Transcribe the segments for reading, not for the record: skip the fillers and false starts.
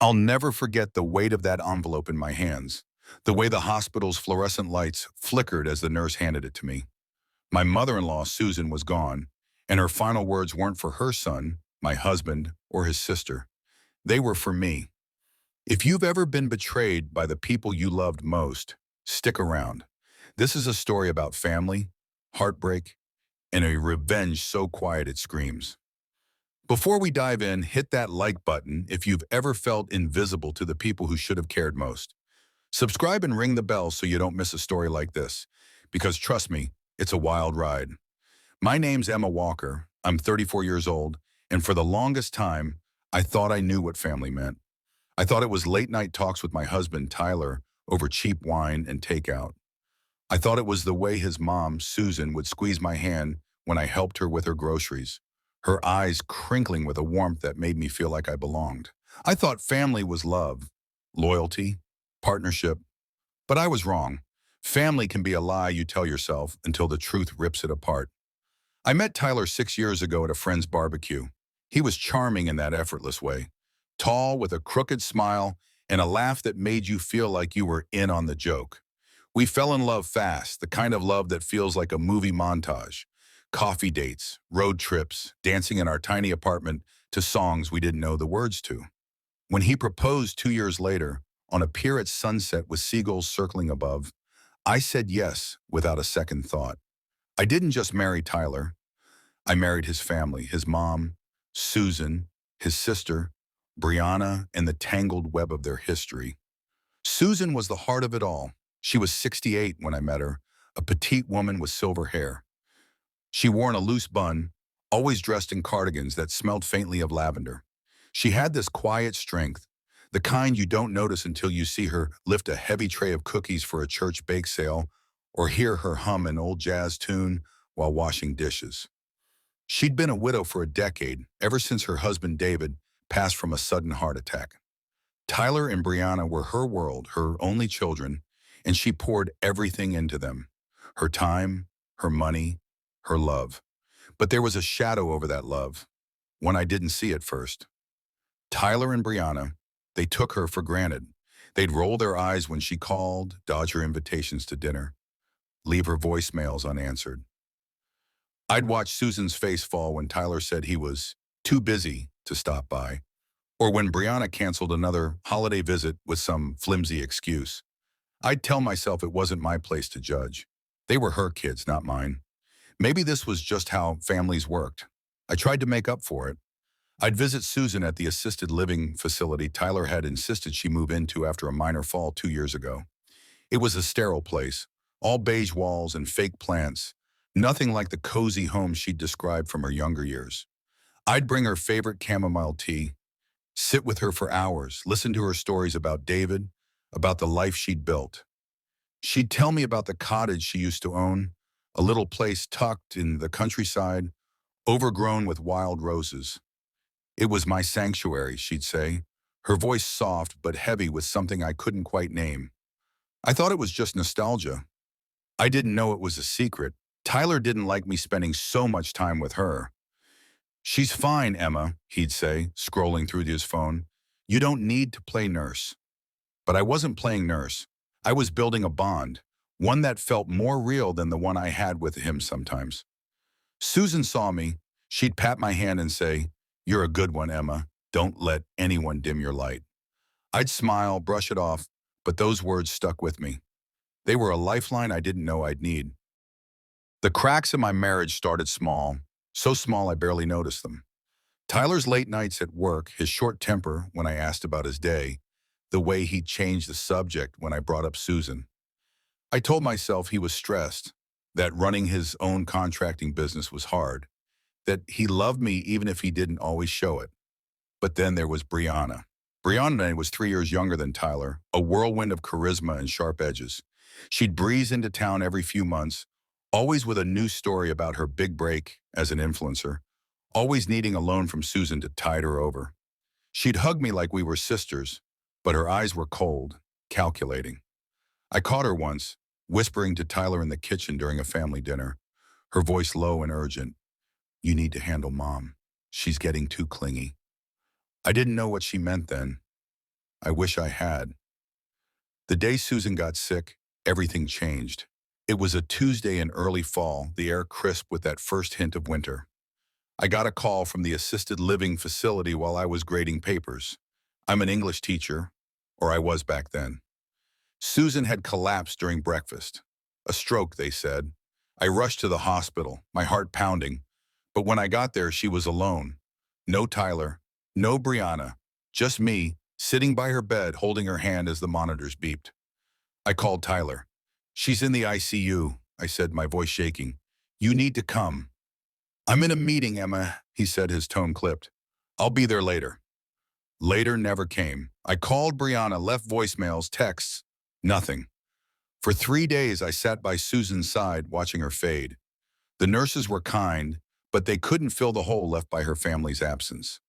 I'll never forget the weight of that envelope in my hands, the way the hospital's fluorescent lights flickered as the nurse handed it to me. My mother-in-law, Susan, was gone, and her final words weren't for her son, my husband, or his sister. They were for me. If you've ever been betrayed by the people you loved most, stick around. This is a story about family, heartbreak, and a revenge so quiet it screams. Before we dive in, hit that like button if you've ever felt invisible to the people who should have cared most. Subscribe and ring the bell so you don't miss a story like this, because trust me, it's a wild ride. My name's Emma Walker. I'm 34 years old, and for the longest time, I thought I knew what family meant. I thought it was late night talks with my husband, Tyler, over cheap wine and takeout. I thought it was the way his mom, Susan, would squeeze my hand when I helped her with her groceries, her eyes crinkling with a warmth that made me feel like I belonged. I thought family was love, loyalty, partnership, but I was wrong. Family can be a lie you tell yourself until the truth rips it apart. I met Tyler 6 years ago at a friend's barbecue. He was charming in that effortless way, tall with a crooked smile and a laugh that made you feel like you were in on the joke. We fell in love fast, the kind of love that feels like a movie montage. Coffee dates, road trips, dancing in our tiny apartment to songs we didn't know the words to. When he proposed 2 years later, on a pier at sunset with seagulls circling above, I said yes without a second thought. I didn't just marry Tyler. I married his family, his mom, Susan, his sister, Brianna, and the tangled web of their history. Susan was the heart of it all. She was 68 when I met her, a petite woman with silver hair. She wore in a loose bun, always dressed in cardigans that smelled faintly of lavender. She had this quiet strength, the kind you don't notice until you see her lift a heavy tray of cookies for a church bake sale or hear her hum an old jazz tune while washing dishes. She'd been a widow for a decade, ever since her husband David passed from a sudden heart attack. Tyler and Brianna were her world, her only children, and she poured everything into them. Her time, her money, her love. But there was a shadow over that love, one I didn't see at first. Tyler and Brianna, they took her for granted. They'd roll their eyes when she called, dodge her invitations to dinner, leave her voicemails unanswered. I'd watch Susan's face fall when Tyler said he was too busy to stop by, or when Brianna canceled another holiday visit with some flimsy excuse. I'd tell myself it wasn't my place to judge. They were her kids, not mine. Maybe this was just how families worked. I tried to make up for it. I'd visit Susan at the assisted living facility Tyler had insisted she move into after a minor fall 2 years ago. It was a sterile place, all beige walls and fake plants, nothing like the cozy home she'd described from her younger years. I'd bring her favorite chamomile tea, sit with her for hours, listen to her stories about David, about the life she'd built. She'd tell me about the cottage she used to own, a little place tucked in the countryside, overgrown with wild roses. It was my sanctuary, she'd say, her voice soft but heavy with something I couldn't quite name. I thought it was just nostalgia. I didn't know it was a secret. Tyler didn't like me spending so much time with her. "She's fine, Emma," he'd say, scrolling through his phone. "You don't need to play nurse." But I wasn't playing nurse. I was building a bond, one that felt more real than the one I had with him sometimes. Susan saw me. She'd pat my hand and say, "You're a good one, Emma. Don't let anyone dim your light." I'd smile, brush it off, but those words stuck with me. They were a lifeline I didn't know I'd need. The cracks in my marriage started small, so small I barely noticed them. Tyler's late nights at work, his short temper when I asked about his day, the way he changed the subject when I brought up Susan. I told myself he was stressed, that running his own contracting business was hard, that he loved me even if he didn't always show it. But then there was Brianna. Brianna was 3 years younger than Tyler, a whirlwind of charisma and sharp edges. She'd breeze into town every few months, always with a new story about her big break as an influencer, always needing a loan from Susan to tide her over. She'd hug me like we were sisters, but her eyes were cold, calculating. I caught her once, whispering to Tyler in the kitchen during a family dinner, her voice low and urgent. "You need to handle Mom. She's getting too clingy." I didn't know what she meant then. I wish I had. The day Susan got sick, everything changed. It was a Tuesday in early fall, the air crisp with that first hint of winter. I got a call from the assisted living facility while I was grading papers. I'm an English teacher, or I was back then. Susan had collapsed during breakfast. A stroke, they said. I rushed to the hospital, my heart pounding. But when I got there, she was alone. No Tyler, no Brianna, just me, sitting by her bed holding her hand as the monitors beeped. I called Tyler. "She's in the ICU, I said, my voice shaking. "You need to come." "I'm in a meeting, Emma," he said, his tone clipped. "I'll be there later." Later never came. I called Brianna, left voicemails, texts. Nothing. For 3 days, I sat by Susan's side, watching her fade. The nurses were kind, but they couldn't fill the hole left by her family's absence.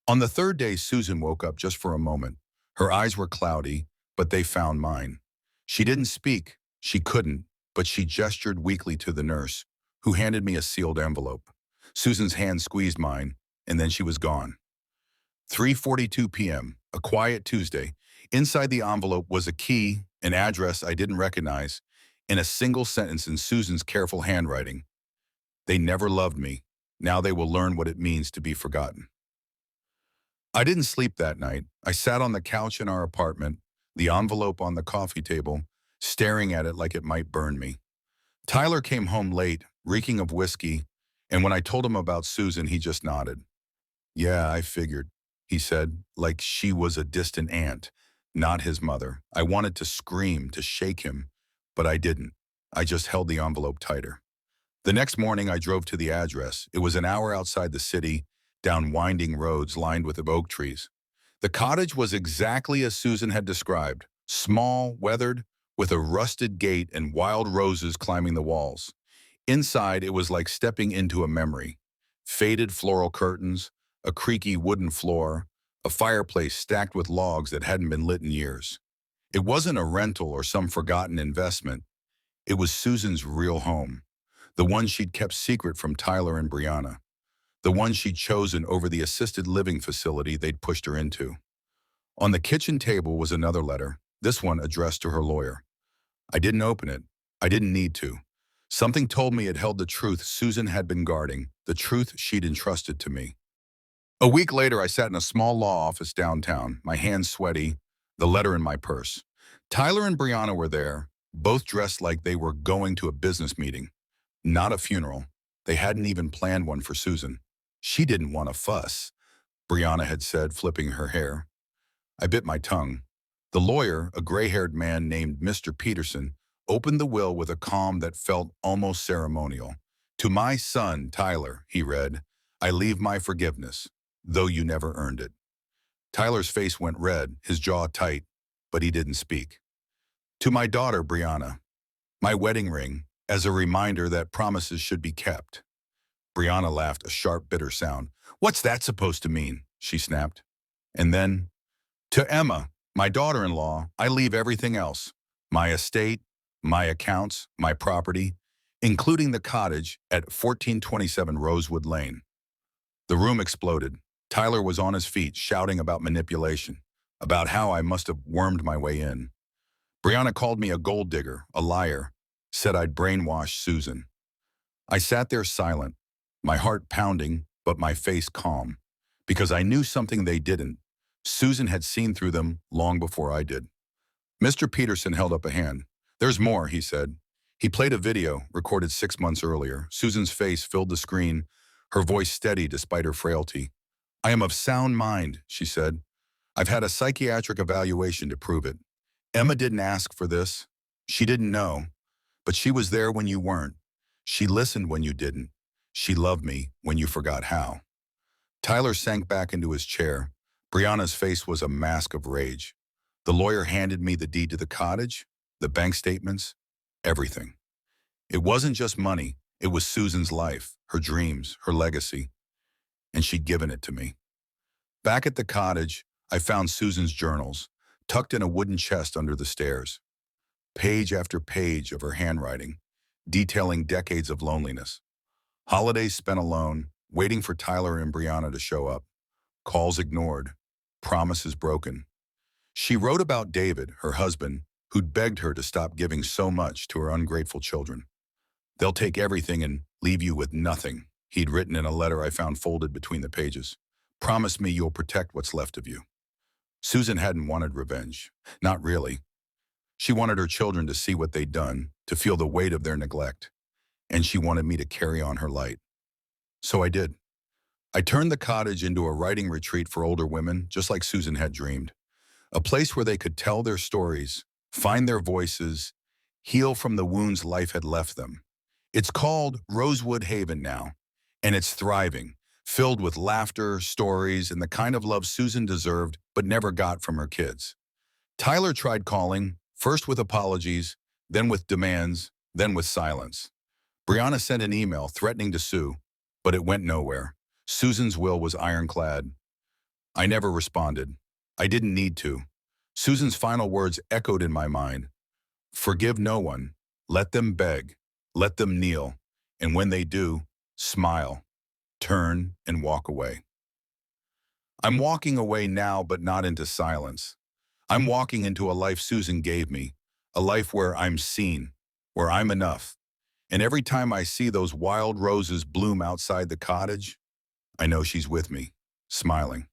On the third day, Susan woke up just for a moment. Her eyes were cloudy, but they found mine. She didn't speak. She couldn't, but she gestured weakly to the nurse, who handed me a sealed envelope. Susan's hand squeezed mine, and then she was gone. 3:42 p.m., a quiet Tuesday. Inside the envelope was a key, an address I didn't recognize, and a single sentence in Susan's careful handwriting. "They never loved me. Now they will learn what it means to be forgotten." I didn't sleep that night. I sat on the couch in our apartment, the envelope on the coffee table, staring at it like it might burn me. Tyler came home late, reeking of whiskey, and when I told him about Susan, he just nodded. "Yeah, I figured," he said, like she was a distant aunt, not his mother. I wanted to scream, to shake him, but I didn't. I just held the envelope tighter. The next morning, I drove to the address. It was an hour outside the city, down winding roads lined with oak trees. The cottage was exactly as Susan had described, small, weathered, with a rusted gate and wild roses climbing the walls. Inside, it was like stepping into a memory. Faded floral curtains, a creaky wooden floor, a fireplace stacked with logs that hadn't been lit in years. It wasn't a rental or some forgotten investment. It was Susan's real home, the one she'd kept secret from Tyler and Brianna, the one she'd chosen over the assisted living facility they'd pushed her into. On the kitchen table was another letter, this one addressed to her lawyer. I didn't open it. I didn't need to. Something told me it held the truth Susan had been guarding, the truth she'd entrusted to me. A week later, I sat in a small law office downtown, my hands sweaty, the letter in my purse. Tyler and Brianna were there, both dressed like they were going to a business meeting, not a funeral. They hadn't even planned one for Susan. She didn't want a fuss, Brianna had said, flipping her hair. I bit my tongue. The lawyer, a gray-haired man named Mr. Peterson, opened the will with a calm that felt almost ceremonial. "To my son, Tyler," he read, "I leave my forgiveness, though you never earned it." Tyler's face went red, his jaw tight, but he didn't speak. "To my daughter, Brianna, my wedding ring, as a reminder that promises should be kept." Brianna laughed, a sharp, bitter sound. "What's that supposed to mean?" she snapped. And then, "To Emma, my daughter-in-law, I leave everything else. My estate, my accounts, my property, including the cottage at 1427 Rosewood Lane." The room exploded. Tyler was on his feet, shouting about manipulation, about how I must have wormed my way in. Brianna called me a gold digger, a liar, said I'd brainwashed Susan. I sat there silent, my heart pounding, but my face calm, because I knew something they didn't. Susan had seen through them long before I did. Mr. Peterson held up a hand. "There's more," he said. He played a video, recorded 6 months earlier. Susan's face filled the screen, her voice steady despite her frailty. "I am of sound mind," she said. "I've had a psychiatric evaluation to prove it. Emma didn't ask for this. She didn't know. But she was there when you weren't. She listened when you didn't. She loved me when you forgot how." Tyler sank back into his chair. Brianna's face was a mask of rage. The lawyer handed me the deed to the cottage, the bank statements, everything. It wasn't just money. It was Susan's life, her dreams, her legacy. And she'd given it to me. Back at the cottage, I found Susan's journals, tucked in a wooden chest under the stairs. Page after page of her handwriting, detailing decades of loneliness. Holidays spent alone, waiting for Tyler and Brianna to show up. Calls ignored. Promises broken. She wrote about David, her husband, who'd begged her to stop giving so much to her ungrateful children. They'll take everything and leave you with nothing, he'd written in a letter I found folded between the pages. Promise me you'll protect what's left of you. Susan hadn't wanted revenge. Not really. She wanted her children to see what they'd done, to feel the weight of their neglect. And she wanted me to carry on her light. So I did. I turned the cottage into a writing retreat for older women, just like Susan had dreamed. A place where they could tell their stories, find their voices, heal from the wounds life had left them. It's called Rosewood Haven now, and it's thriving, filled with laughter, stories, and the kind of love Susan deserved but never got from her kids. Tyler tried calling, first with apologies, then with demands, then with silence. Brianna sent an email threatening to sue, but it went nowhere. Susan's will was ironclad. I never responded. I didn't need to. Susan's final words echoed in my mind. Forgive no one. Let them beg. Let them kneel. And when they do, smile, turn, and walk away. I'm walking away now, but not into silence. I'm walking into a life Susan gave me, a life where I'm seen, where I'm enough. And every time I see those wild roses bloom outside the cottage, I know she's with me, smiling.